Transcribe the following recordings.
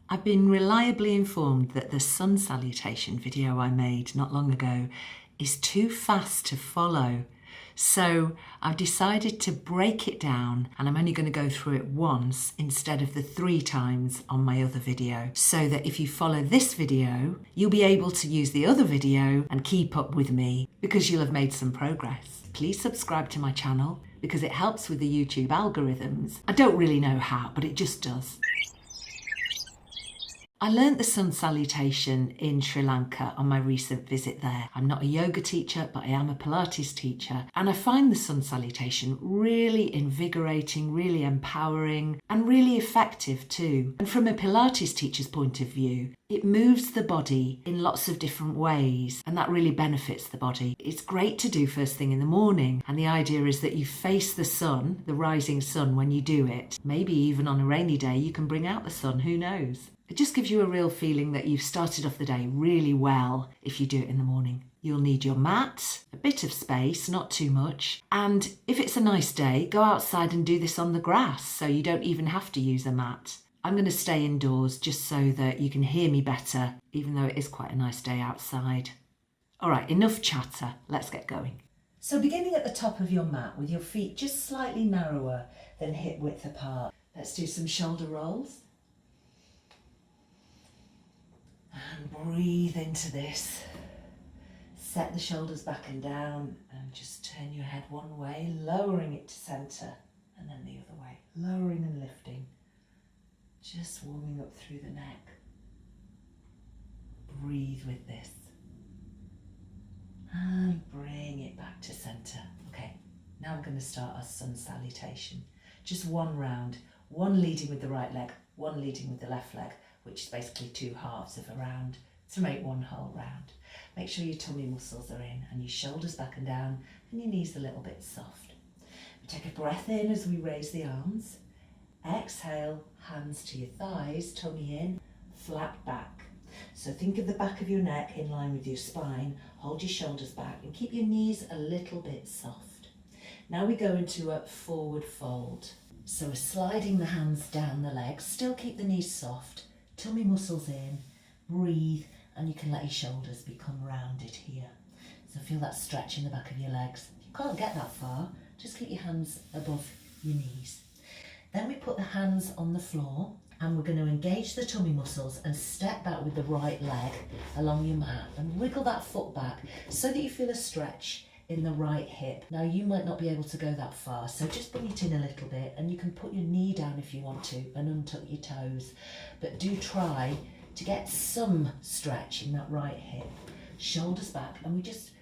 I've been reliably informed that the Sun Salutation video I made not long ago is too fast to follow. So I've decided to break it down, and I'm only going to go through it once instead of the 3 times on my other video, so that if you follow this video, you'll be able to use the other video and keep up with me because you'll have made some progress. Please subscribe to my channel because it helps with the YouTube algorithms. I don't really know how, but it just does. I learnt the Sun Salutation in Sri Lanka on my recent visit there. I'm not a yoga teacher, but I am a Pilates teacher, and I find the Sun Salutation really invigorating, really empowering, and really effective too. And from a Pilates teacher's point of view, it moves the body in lots of different ways, and that really benefits the body. It's great to do first thing in the morning, and the idea is that you face the sun, the rising sun, when you do it. Maybe even on a rainy day you can bring out the sun, who knows? It just gives you a real feeling that you've started off the day really well if you do it in the morning. You'll need your mat, a bit of space, not too much, and if it's a nice day, go outside and do this on the grass so you don't even have to use a mat. I'm going to stay indoors just so that you can hear me better, even though it is quite a nice day outside. All right, enough chatter, let's get going. So beginning at the top of your mat with your feet just slightly narrower than hip width apart, let's do some shoulder rolls. And breathe into this. Set the shoulders back and down and just turn your head one way, lowering it to centre, and then the other way, lowering and lifting. Just warming up through the neck. Breathe with this. And bring it back to centre. Okay, now we're going to start our Sun Salutation. Just one round, one leading with the right leg, one leading with the left leg, which is basically 2 halves of a round to make one whole round. Make sure your tummy muscles are in and your shoulders back and down and your knees a little bit soft. We take a breath in as we raise the arms. Exhale, hands to your thighs, tummy in, flat back. So think of the back of your neck in line with your spine, hold your shoulders back and keep your knees a little bit soft. Now we go into a forward fold. So we're sliding the hands down the legs, still keep the knees soft, tummy muscles in, breathe, and you can let your shoulders become rounded here. So feel that stretch in the back of your legs. If you can't get that far, just keep your hands above your knees. Then we put the hands on the floor and we're going to engage the tummy muscles and step back with the right leg along your mat and wiggle that foot back so that you feel a stretch in the right hip. Now you might not be able to go that far, so just bring it in a little bit and you can put your knee down if you want to and untuck your toes, but do try to get some stretch in that right hip. Shoulders back, and we just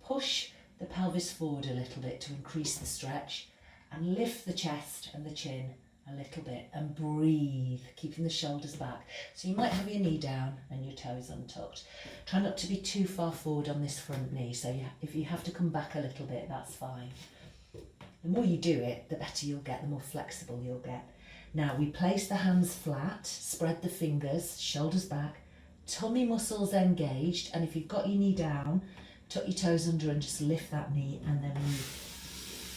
push the pelvis forward a little bit to increase the stretch and lift the chest and the chin a little bit and breathe, keeping the shoulders back. So you might have your knee down and your toes untucked. Try not to be too far forward on this front knee, so if you have to come back a little bit, that's fine. The more you do it, the better you'll get, the more flexible you'll get. Now we place the hands flat, spread the fingers, shoulders back, tummy muscles engaged, and if you've got your knee down, tuck your toes under and just lift that knee and then move.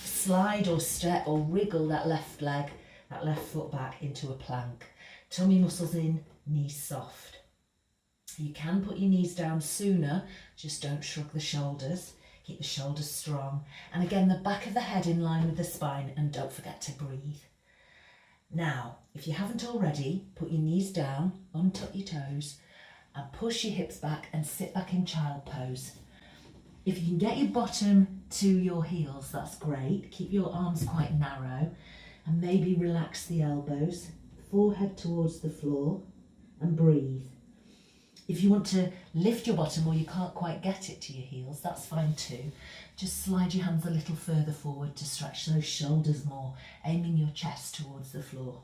Slide or step or wriggle that left leg, that left foot back into a plank. Tummy muscles in, knees soft. You can put your knees down sooner, just don't shrug the shoulders. Keep the shoulders strong. And again, the back of the head in line with the spine, and don't forget to breathe. Now, if you haven't already, put your knees down, untuck your toes, and push your hips back and sit back in child pose. If you can get your bottom to your heels, that's great. Keep your arms quite narrow and maybe relax the elbows, forehead towards the floor, and breathe. If you want to lift your bottom or you can't quite get it to your heels, that's fine too. Just slide your hands a little further forward to stretch those shoulders more, aiming your chest towards the floor.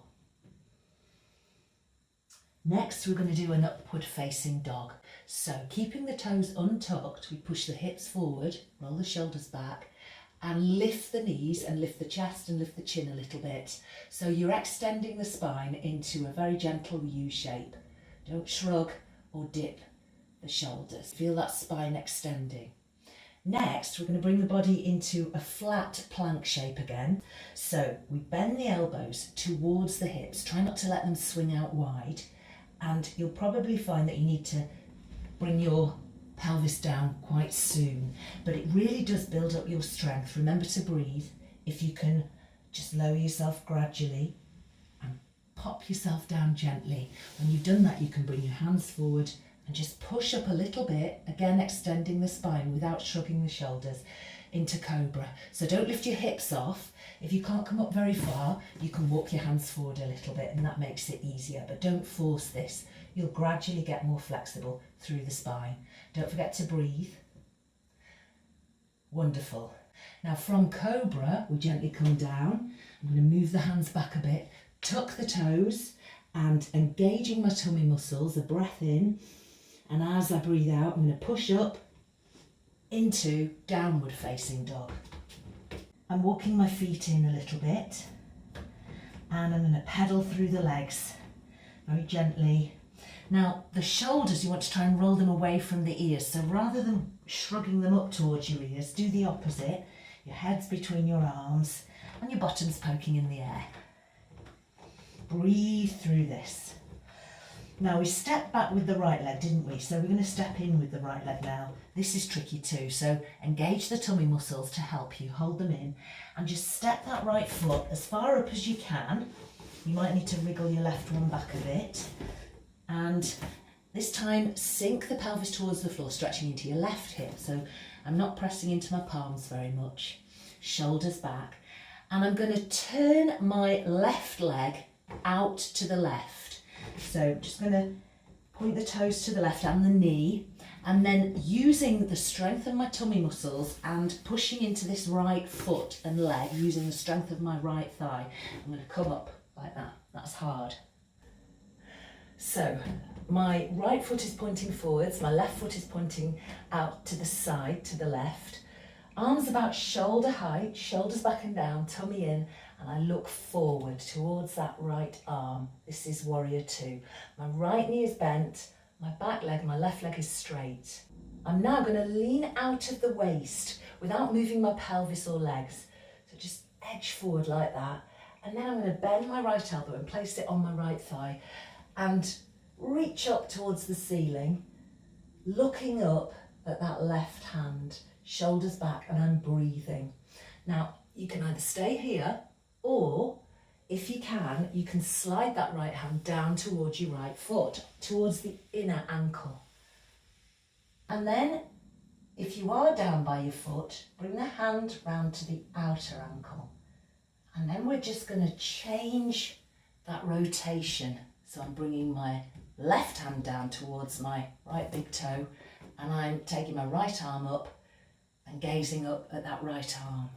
Next, we're going to do an upward facing dog. So keeping the toes untucked, we push the hips forward, roll the shoulders back, and lift the knees and lift the chest and lift the chin a little bit. So you're extending the spine into a very gentle U shape. Don't shrug or dip the shoulders. Feel that spine extending. Next, we're going to bring the body into a flat plank shape again. So we bend the elbows towards the hips. Try not to let them swing out wide. and you'll probably find that you need to bring your pelvis down quite soon, but it really does build up your strength. Remember to breathe. If you can just lower yourself gradually and pop yourself down gently. When you've done that, you can bring your hands forward and just push up a little bit, again extending the spine without shrugging the shoulders, into cobra. So don't lift your hips off. If you can't come up very far, you can walk your hands forward a little bit and that makes it easier, but don't force this. You'll gradually get more flexible through the spine. Don't forget to breathe. Wonderful. Now from cobra, we gently come down. I'm going to move the hands back a bit, tuck the toes and engaging my tummy muscles, a breath in, and as I breathe out, I'm going to push up into downward facing dog. I'm walking my feet in a little bit and I'm going to pedal through the legs very gently. Now the shoulders, you want to try and roll them away from the ears, so rather than shrugging them up towards your ears, do the opposite. Your head's between your arms and your bottom's poking in the air. Breathe through this. Now we stepped back with the right leg, didn't we? So we're going to step in with the right leg now. This is tricky too, so engage the tummy muscles to help you. Hold them in and just step that right foot as far up as you can. You might need to wriggle your left one back a bit. And this time sink the pelvis towards the floor, stretching into your left hip. So I'm not pressing into my palms very much. Shoulders back. And I'm going to turn my left leg out to the left. So just going to point the toes to the left and the knee, and then using the strength of my tummy muscles and pushing into this right foot and leg, using the strength of my right thigh, I'm going to come up like that. That's hard. So my right foot is pointing forwards, my left foot is pointing out to the side, to the left. Arms about shoulder height, shoulders back and down, tummy in, and I look forward towards that right arm. This is warrior two. My right knee is bent, my back leg, my left leg is straight. I'm now going to lean out of the waist without moving my pelvis or legs. So just edge forward like that. And then I'm going to bend my right elbow and place it on my right thigh and reach up towards the ceiling, looking up at that left hand, shoulders back, and I'm breathing. Now, you can either stay here, or if you can slide that right hand down towards your right foot, towards the inner ankle. And then, if you are down by your foot, bring the hand round to the outer ankle. And then we're just going to change that rotation. So I'm bringing my left hand down towards my right big toe, and I'm taking my right arm up and gazing up at that right arm.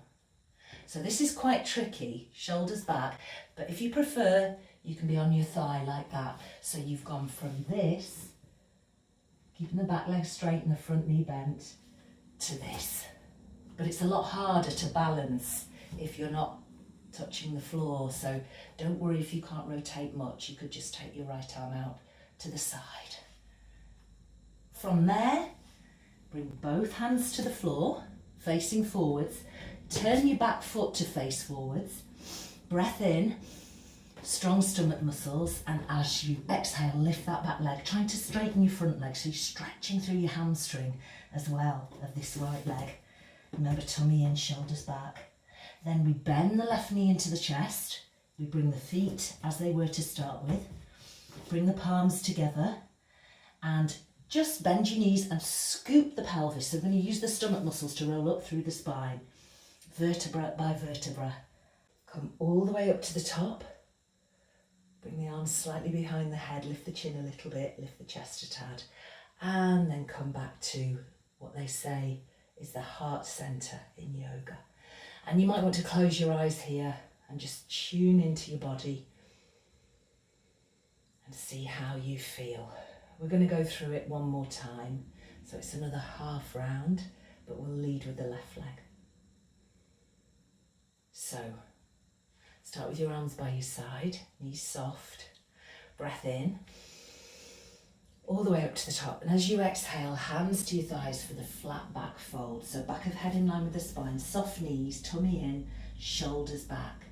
So this is quite tricky, shoulders back, but if you prefer, you can be on your thigh like that. So you've gone from this, keeping the back leg straight and the front knee bent, to this. But it's a lot harder to balance if you're not touching the floor, so don't worry if you can't rotate much. You could just take your right arm out to the side. From there, bring both hands to the floor, facing forwards. Turn your back foot to face forwards. Breath in, strong stomach muscles, and as you exhale, lift that back leg, trying to straighten your front leg, so you're stretching through your hamstring as well of this right leg. Remember, tummy in, shoulders back. Then we bend the left knee into the chest. We bring the feet as they were to start with. Bring the palms together and just bend your knees and scoop the pelvis. So we're going to use the stomach muscles to roll up through the spine, vertebra by vertebra. Come all the way up to the top. Bring the arms slightly behind the head, lift the chin a little bit, lift the chest a tad, and then come back to what they say is the heart center in yoga. And you might want to close your eyes here and just tune into your body and see how you feel. We're going to go through it one more time. So it's another half round, but we'll lead with the left leg. So start with your arms by your side, knees soft, breath in, all the way up to the top. And as you exhale, hands to your thighs for the flat back fold. So back of head in line with the spine, soft knees, tummy in, shoulders back.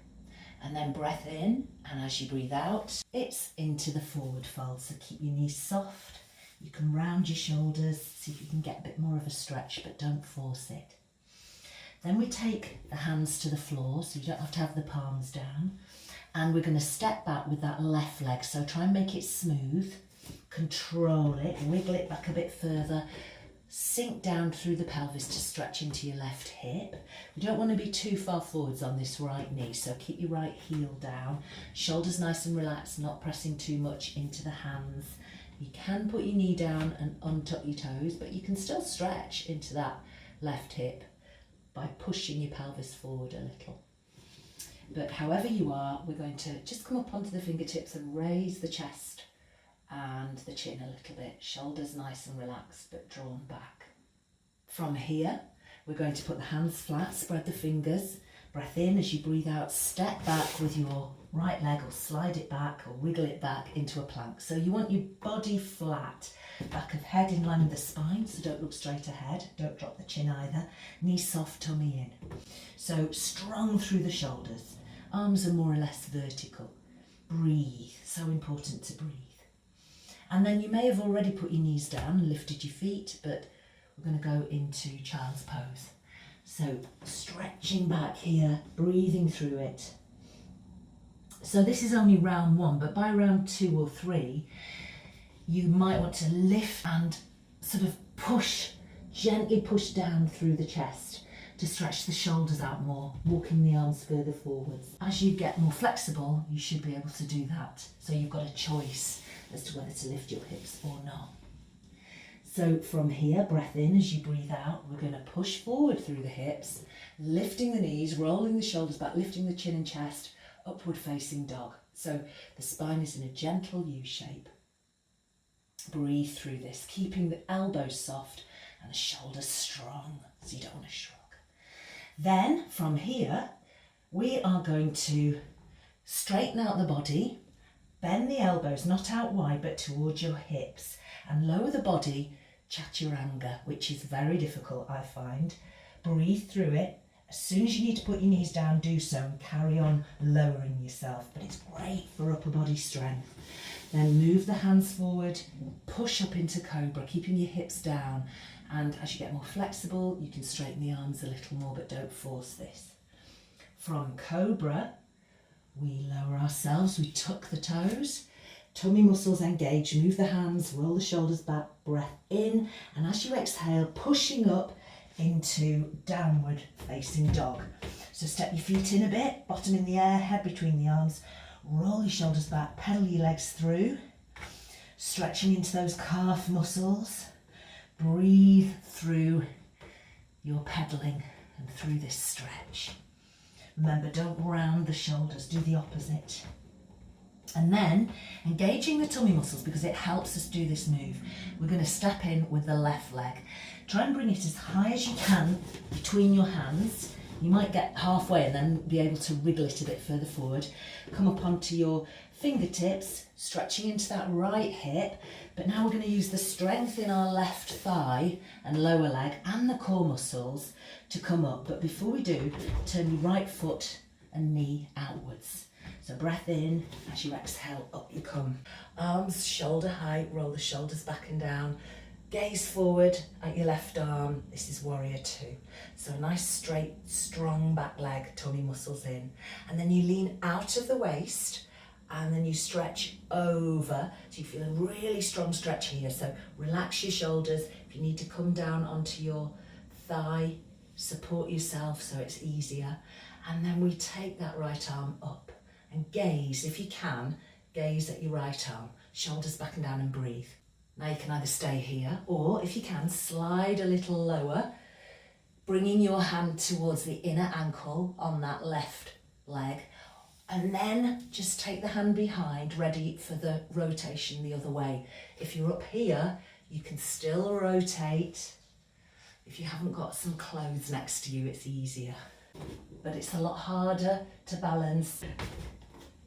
And then breath in, and as you breathe out, it's into the forward fold. So keep your knees soft. You can round your shoulders, see if you can get a bit more of a stretch, but don't force it. Then we take the hands to the floor, so you don't have to have the palms down. And we're going to step back with that left leg. So try and make it smooth, control it, wiggle it back a bit further, sink down through the pelvis to stretch into your left hip. We don't want to be too far forwards on this right knee, so keep your right heel down, shoulders nice and relaxed, not pressing too much into the hands. You can put your knee down and untuck your toes, but you can still stretch into that left hip by pushing your pelvis forward a little. But however you are, we're going to just come up onto the fingertips and raise the chest and the chin a little bit, shoulders nice and relaxed but drawn back. From here, we're going to put the hands flat, spread the fingers, breath in. As you breathe out, step back with your right leg, or slide it back or wiggle it back into a plank. So you want your body flat, back of head in line with the spine, so don't look straight ahead, don't drop the chin either, knees soft, tummy in. So strong through the shoulders, arms are more or less vertical. Breathe, so important to breathe. And then you may have already put your knees down and lifted your feet, but we're going to go into child's pose. So stretching back here, breathing through it. So this is only round 1, but by round 2 or 3, you might want to lift and sort of push, gently push down through the chest to stretch the shoulders out more, walking the arms further forwards. As you get more flexible, you should be able to do that. So you've got a choice as to whether to lift your hips or not. So from here, breath in. As you breathe out, we're going to push forward through the hips, lifting the knees, rolling the shoulders back, lifting the chin and chest, upward facing dog. So the spine is in a gentle U shape. Breathe through this, keeping the elbows soft and the shoulders strong, so you don't want to shrug. Then from here, we are going to straighten out the body, bend the elbows, not out wide, but towards your hips, and lower the body, chaturanga, which is very difficult, I find. Breathe through it. As soon as you need to put your knees down, do so, and carry on lowering yourself, but it's great for upper body strength. Then move the hands forward, push up into cobra, keeping your hips down, and as you get more flexible, you can straighten the arms a little more, but don't force this. From cobra, we lower ourselves, we tuck the toes, tummy muscles engage, move the hands, roll the shoulders back, breath in, and as you exhale, pushing up into downward facing dog. So step your feet in a bit, bottom in the air, head between the arms, roll your shoulders back, pedal your legs through, stretching into those calf muscles. Breathe through your pedaling and through this stretch. Remember, don't round the shoulders, do the opposite. And then engaging the tummy muscles, because it helps us do this move, we're going to step in with the left leg. Try and bring it as high as you can between your hands. You might get halfway and then be able to wriggle it a bit further forward. Come up onto your fingertips, stretching into that right hip. But now we're going to use the strength in our left thigh and lower leg and the core muscles to come up. But before we do, turn your right foot and knee outwards. So breath in, as you exhale, up you come. Arms shoulder height, roll the shoulders back and down. Gaze forward at your left arm. This is warrior 2. So a nice straight, strong back leg, tummy muscles in. And then you lean out of the waist and then you stretch over. So you feel a really strong stretch here. So relax your shoulders. If you need to come down onto your thigh, support yourself so it's easier. And then we take that right arm up and gaze, if you can, gaze at your right arm. Shoulders back and down and breathe. Now you can either stay here or, if you can, slide a little lower, bringing your hand towards the inner ankle on that left leg, and then just take the hand behind, ready for the rotation the other way. If you're up here, you can still rotate. If you haven't got some clothes next to you, it's easier. But it's a lot harder to balance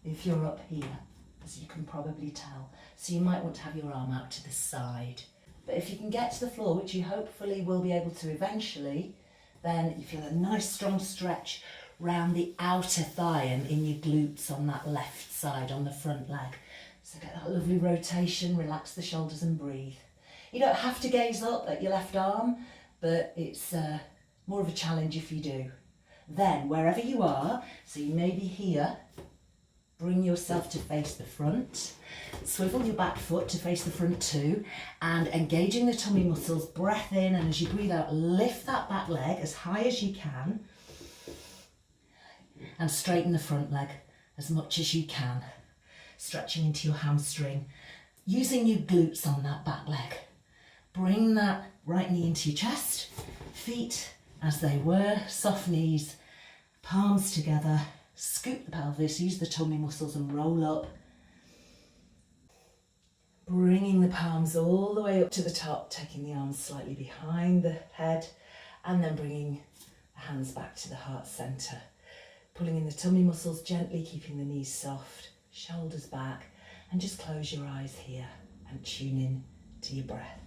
if you're up here, as you can probably tell. So you might want to have your arm out to the side. But if you can get to the floor, which you hopefully will be able to eventually, then you feel a nice strong stretch, round the outer thigh and in your glutes on that left side, on the front leg. So get that lovely rotation, relax the shoulders and breathe. You don't have to gaze up at your left arm, but it's more of a challenge if you do. Then, wherever you are, so you may be here, bring yourself to face the front, swivel your back foot to face the front too, and engaging the tummy muscles, breath in, and as you breathe out, lift that back leg as high as you can, and straighten the front leg as much as you can, stretching into your hamstring, using your glutes on that back leg. Bring that right knee into your chest, feet as they were, soft knees, palms together, scoop the pelvis, use the tummy muscles and roll up. Bringing the palms all the way up to the top, taking the arms slightly behind the head, and then bringing the hands back to the heart centre. Pulling in the tummy muscles gently, keeping the knees soft, shoulders back, and just close your eyes here and tune in to your breath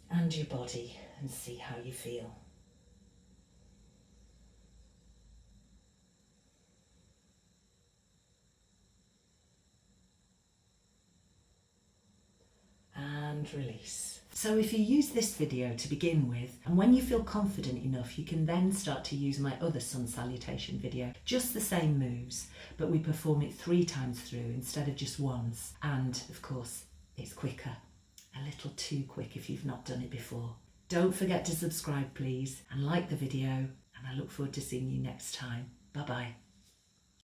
and your body and see how you feel. And release. So if you use this video to begin with, and when you feel confident enough, you can then start to use my other Sun Salutation video. Just the same moves, but we perform it 3 times through instead of just once. And of course, it's quicker. A little too quick if you've not done it before. Don't forget to subscribe, please, and like the video, and I look forward to seeing you next time. Bye-bye.